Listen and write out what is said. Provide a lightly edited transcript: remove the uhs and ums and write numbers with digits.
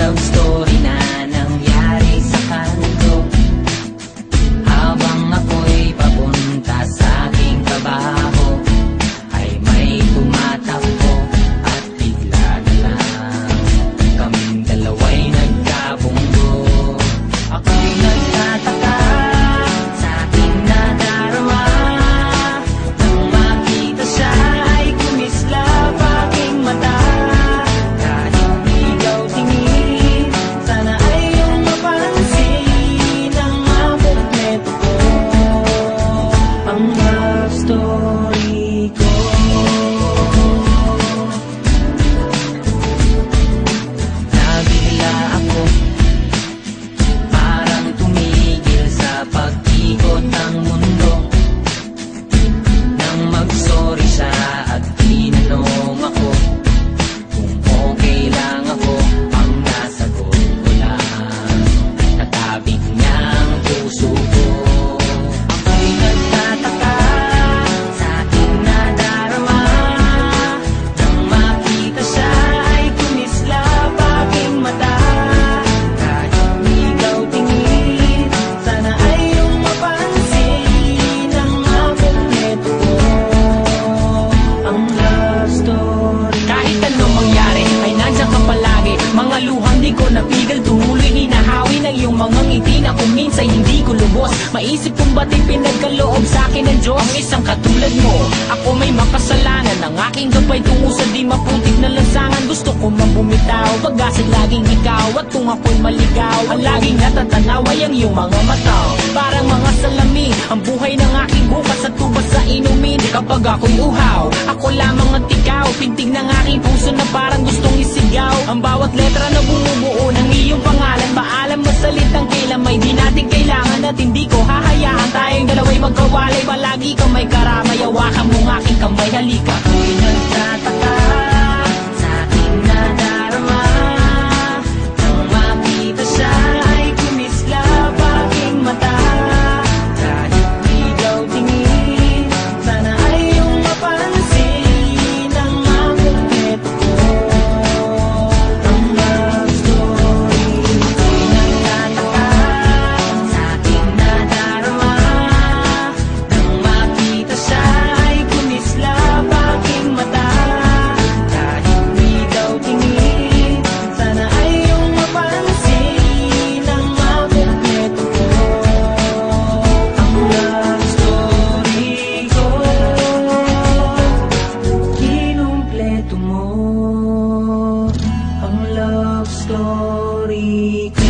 love story na nangyari sa kanto. Habang ako'y papunta sa aking trabaho, ay may tumatakbo at bigla na lang kaming dalawa'y nagkabunggo. Ako'y nagtataka sa aking nadarama, nang makita siya ay kumislap aking mata. Kahit ikaw tingin, sana ay iyong mapansin ang makumpleto ko, ang love story ko. Nabigla ako, parang tumigil sa pag-ikot ng mundo, nang mag-sorry siya at tinanong ako kung okay lang ako. Ang nasagot ko lang, natabig niya ang puso ko. Ako'y nagtataka sa aking nadarama, nang makita siya ay kumislap aking mata. Kahit ikaw tingin, sana ay iyong mapansin ang makumpleto ko, ang love story. Kahit anong mangyari ay nandiyan ka palagi. Mga luhang di ko napigil, tumuloy hinahawi ng iyong mga ngiti na kung minsan hindi ko lubos. Maisip kung ba't pinagkaloob sa akin ng Diyos ang isang katulad mo. Ako may makasalanan, ang aking gabay tungo sa di maputik na lansangan. Gusto ko man bumitaw, pag-asat laging ikaw. At kung ako'y maligaw, ang laging natatanaw ay ang iyong mga mata. Parang mga salamin, ang buhay ng aking bukas at tubas sa inumin. Kapag ako'y uhaw, ako lamang at ikaw. Pintig ng aking puso na parang gustong isigaw. Ang bawat letra na bumubuo ng iyong pangalan. Maalam mo salitang kailan may di natin kailangan. At hindi ko hahayaan tayong dalawa'y magkawalay. Palagi kang may karamay, hawakan mong aking kamay, halika. Ako'y nagtataka sa aking nadarama, nang makita siya ay kumislap aking mata. Kahit ikaw tingin, sana ay iyong mapansin ang makumpleto ko, ang love story. Ako'y nagtataka sa aking nadarama, nang makita siya ay kumislap aking mata. Kahit ikaw tingin, sana ay iyong mapansin ang makumpleto ko, ang love story ko. Kinumpleto mo ang love story ko.